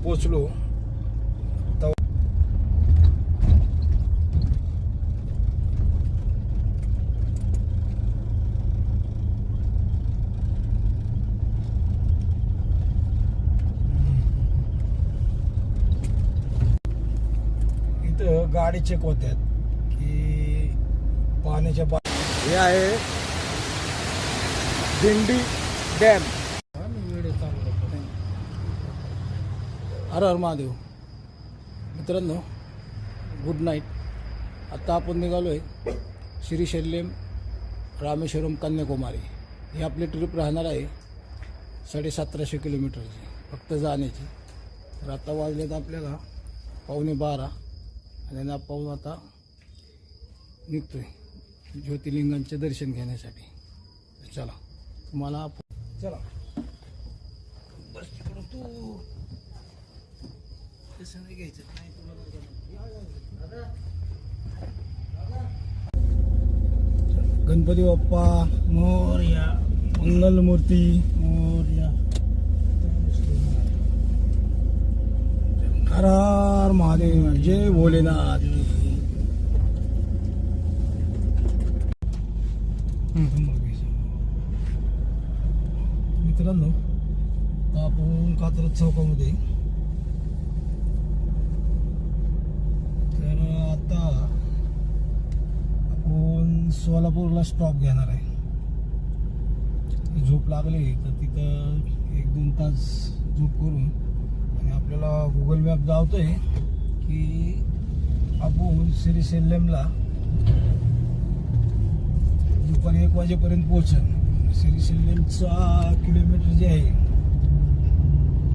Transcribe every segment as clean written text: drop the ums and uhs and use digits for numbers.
पोचलो. इथं गाडी चेक होत्यात की पाण्याच्या हे आहे दिंडी डॅम. हर हर महादेव. मित्रांनो, गुड नाईट. आत्ता आपण निघालो आहे श्रीशैल्यम रामेश्वरम कन्याकुमारी. ही आपली ट्रिप राहणार आहे 1750 किलोमीटरची फक्त जाण्याची. तर आता वाजलेत आपल्याला 11:15 आणि आपण आता निघतोय ज्योतिर्लिंगांचे दर्शन घेण्यासाठी. चला तुम्हाला चला बस तिकडून तू तसं नाही घ्यायचं नाही तुला. गणपती बाप्पा मोरया, मंगलमूर्ती मोरया, हर हर महादेव, जय भोलेनाथ. मित्रांनो, आपण कात्रज चौकामध्ये. तर आता आपण सोलापूरला स्टॉप घेणार आहे. झोप लागली तर तिथं 1-2 तास झोप करून आणि आपल्याला गुगल मॅप दावतोय की आपण श्रीशैल्यमला दुपारी 1 वाजेपर्यंत पोहोचेल. श्रीशैल्यमचा किलोमीटर जे आहे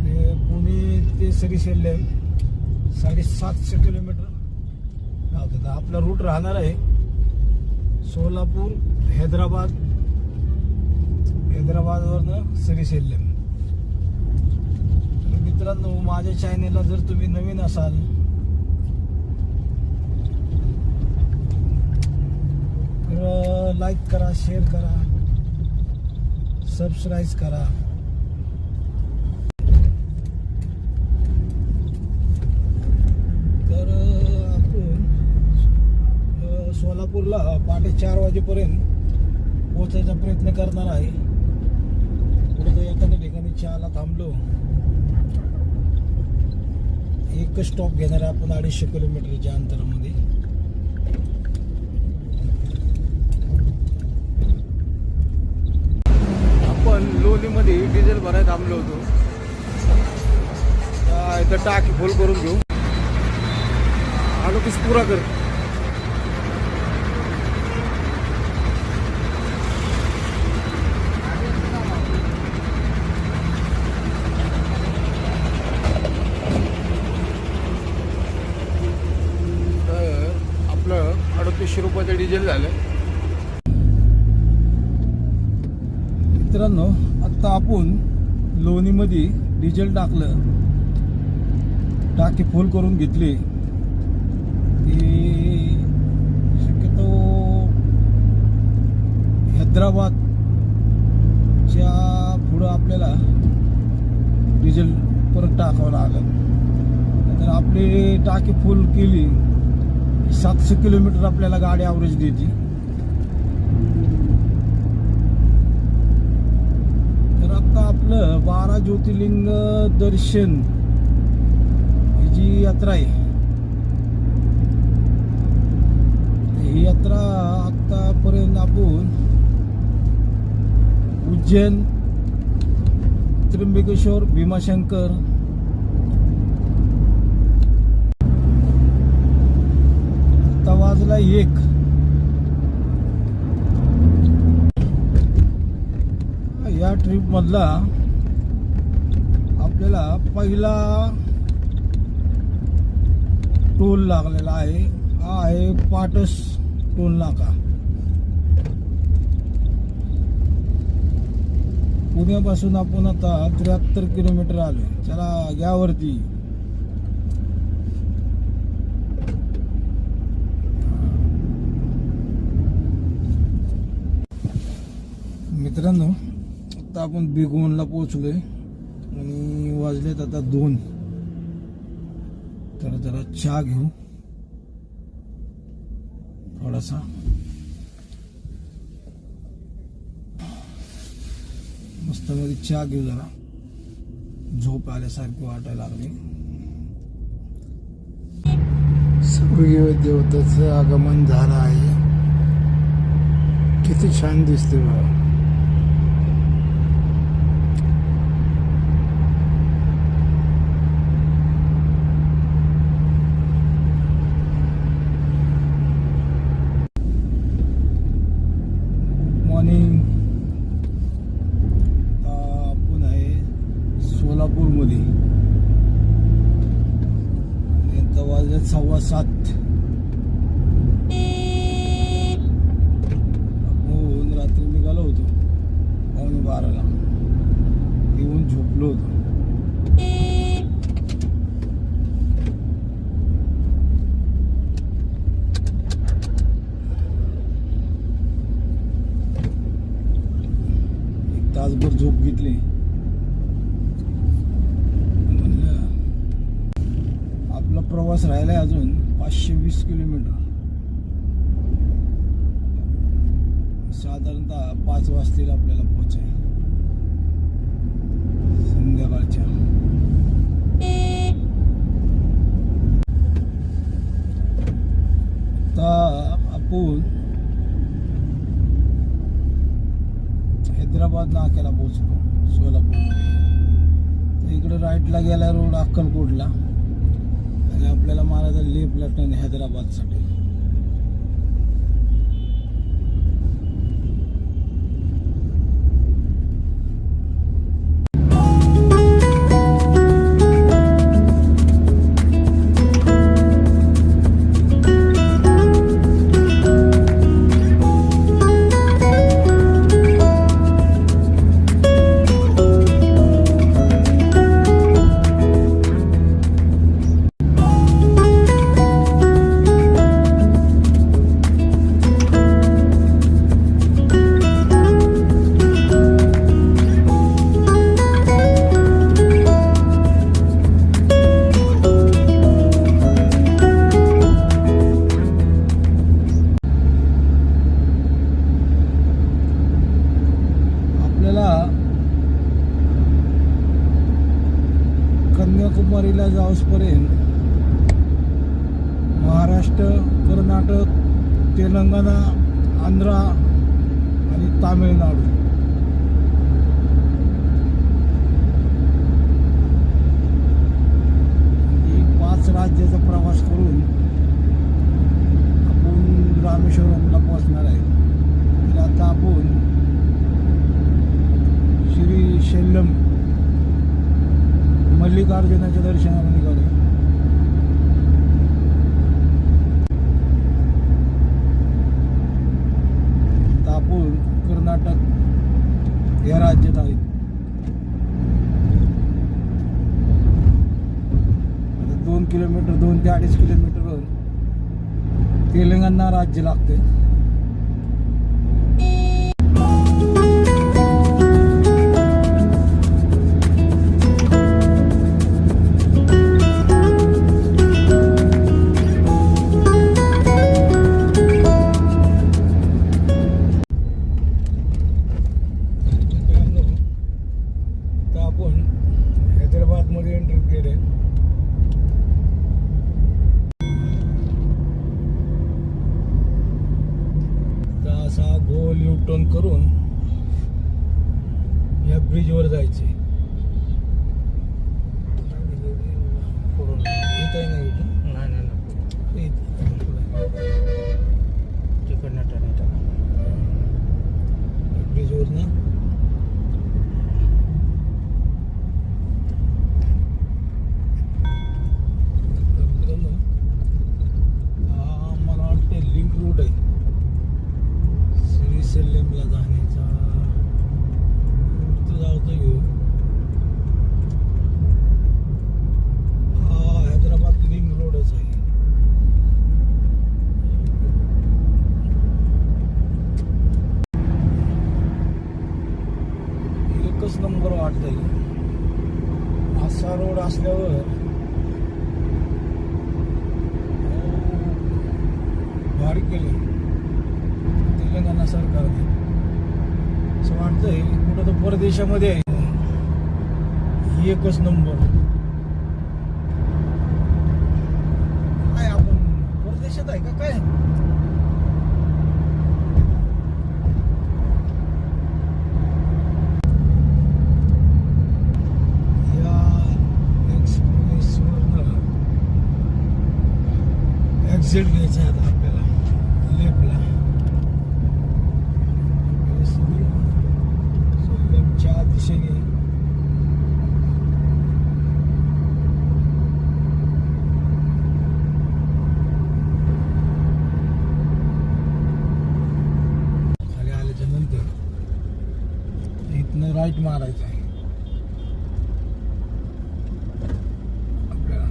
ते पुणे ते श्रीशैल्यम 750 किलोमीटर लावतात. आपला रूट राहणार आहे सोलापूर, हैदराबादवरनं श्रीशैल्यम. मित्रांनो, माझ्या चॅनेलला जर तुम्ही नवीन असाल तर लाईक करा, शेअर करा, सबस्क्राईब करा. तर आपण सोलापूरला पहाटे 4 वाजेपर्यंत पोहोचायचा प्रयत्न करणार आहे. कुठं एखाद्या ठिकाणी चहाला थांबलो. एकच स्टॉप घेणार आहे आपण 250 किलोमीटरच्या अंतरामध्ये. आपण लोणीमध्ये डिझेल भरायला थांबलो होतो. इथं टाकी फुल करून घेऊ. आलो की पुरा कर. तर आपलं 3800 रुपयाचं डिझेल झालं. मित्रांनो, आता आपण लोणीमध्ये डिझेल टाकलं, टाकी फुल करून घेतली की शक्यतो हैदराबादच्या पुढं आपल्याला डिझेल परत टाकावं लागेल. तर आपली टाकी फुल केली 700 किलोमीटर आपल्याला गाडी ॲव्हरेज देते. तर आता आपलं 12 ज्योतिर्लिंग दर्शन ही जी यात्रा आहे, ही यात्रा आतापर्यंत आपण उज्जैन, त्र्यंबकेश्वर, भीमाशंकर, आता वाजला 1. या ट्रिप मधला आपल्याला पहिला टोल लागलेला आहे. हा आहे पाटस टोल नाका. पुण्यापासून आपण आता 73 किलोमीटर आलो. चला यावरती मित्रांनो, आता आपण बिगोनला पोहोचलोय आणि वाजलेत आता 2. तर जरा चहा घेऊ थोडासा. मस्त मध्ये चहा घेऊ जरा. झोप आल्यासारखी वाटायला लागली. सूर्य देवतेचं आगमन झालं आहे. किती छान दिसते बघा. मॉर्निंग. आपण आहे सोलापूरमध्ये. आता वाजले 7:15. आपण रात्री निघालो होतो 11:15ला. येऊन झोपलो होतो. तासभर झोप घेतली. म्हणलं आपला प्रवास राहिलाय अजून 520 किलोमीटर. साधारणतः 5 वाजतील आपल्याला पोहोचाय संध्याकाळच्या. आता आपण हैदराबाद नाक्याला पोहोचलो सोलापूरमध्ये. इकडे राईटला गेला रोड अक्कलकोटला आणि आपल्याला मारायचा लेफ्ट लेफ्ट हैदराबादसाठी. कन्याकुमारीला जाऊसपर्यंत महाराष्ट्र, कर्नाटक, तेलंगणा, आंध्रा आणि तामिळनाडू ही 5 राज्याचा प्रवास करून आपण रामेश्वरमला पोहोचणार आहे. तर आता आपण श्री शैलम मल्लिकार्जुनाच्या दर्शनाला निघालो. आता आपण कर्नाटक या राज्यात आहे. आता 2 किलोमीटर 2 ते 2.5 किलोमीटरवर तेलंगणा राज्य लागते. हैदराबाद मध्ये एंटर केले. असा गोल युटर्न करून या ब्रिज वर जायचे. ब्रिज वर ना मला वाटते लिंक रोड आहे श्रीशैल्यमला जाण्याचा. जाऊतो येऊ. हा हैदराबाद लिंक रोडच आहे. एकच नंबर वाटतंय. असा रोड असल्यावर सरकारने. असं वाटतंय कुठं तर परदेशामध्ये आहे. एकच नंबर. काय आपण परदेशात आहे का काय? या एक्सप्रेसवरनं एक्झिट घ्यायचं आहे आता आपल्याला लेफ्टला. च्या दिशेने खाली आल्याच्या नंतर इथनं राईट मारायचं आहे आपल्याला.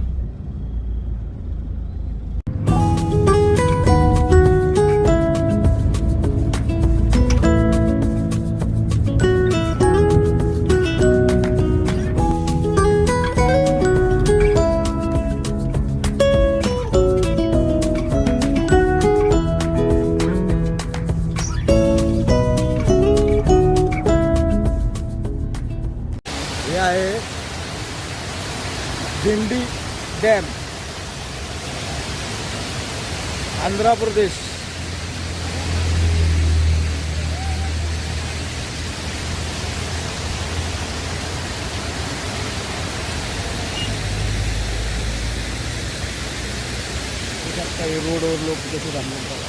हे आहे दिंडी डॅम, आंध्र प्रदेश. काही रोडवर लोक कसे थांबतात.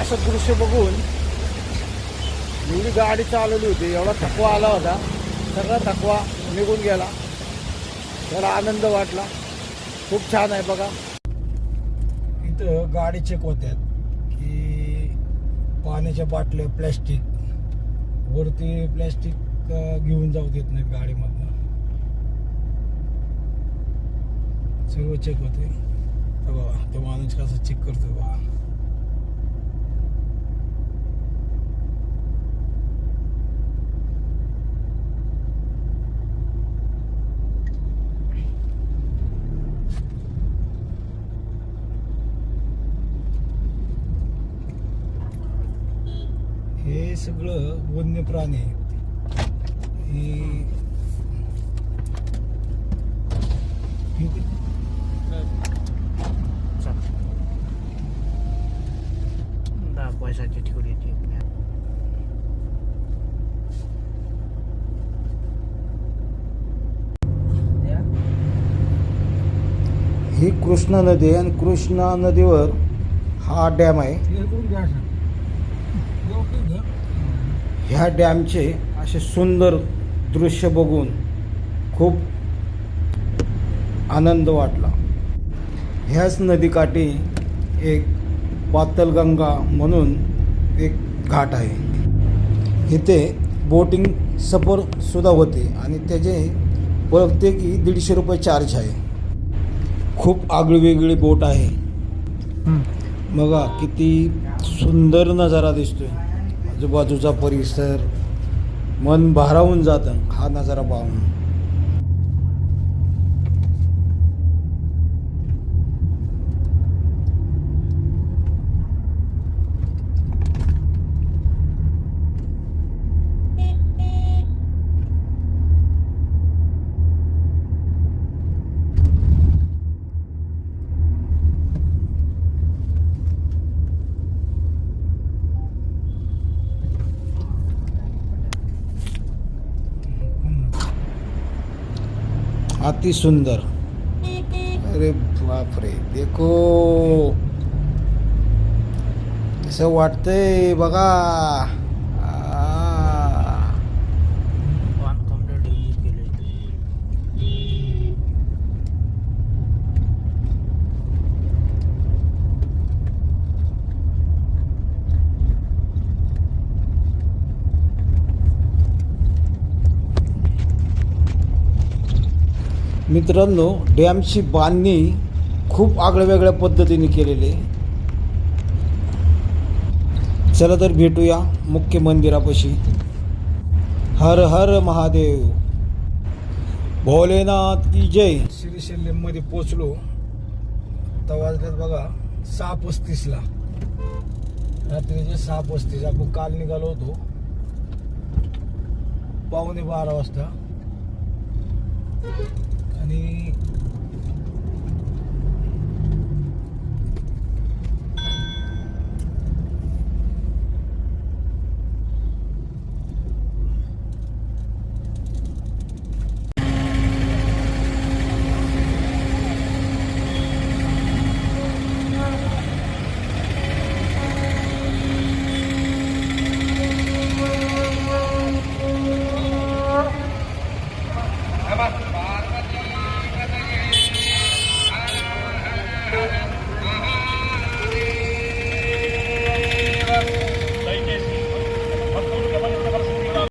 असं दृश्य बघून एवढी गाडी चालवली होती, एवढा थकवा आला होता, सगळा थकवा निघून गेला. त्याला आनंद वाटला. खूप छान आहे बघा. इथं गाडी चेक होत्यात की पाण्याच्या बाटल्या, प्लॅस्टिक वरती प्लॅस्टिक घेऊन जाऊ देत नाहीत गाडीमधनं. सर्व चेक होते. बघा तो माणूस कसं चेक करतो बघा. हे सगळं वन्य प्राणी आहे. पैशाची ठेवली ही कृष्णा नदी आहे आणि कृष्णा नदीवर हा डॅम आहे. ह्या डॅमचे असे सुंदर दृश्य बघून खूप आनंद वाटला. ह्याच नदीकाठी एक पातलगंगा म्हणून एक घाट आहे. इथे बोटिंग सफर सुद्धा होते आणि त्याचे प्रत्येकी 150 रुपये चार्ज आहे. खूप आगळीवेगळी बोट आहे. बघा किती सुंदर नजारा दिसतोय. आजूबाजूचा परिसर मन भारावून जातं हा नजारा पाहून. अति सुंदर. अरे बाप रे, देखो कसं वाटतंय बघा. मित्रांनो, डॅमची बांधणी खूप आगळ्यावेगळ्या पद्धतीने केलेली आहे. चला तर भेटूया मुख्य मंदिरापाशी. हर हर महादेव, भोलेनाथ की जय. श्रीशैल्यम मध्ये पोचलो आत्ता वाजलेत बघा 6:35 रात्रीचे 6:35. आपण काल निघालो होतो 11:15 वाजता आणि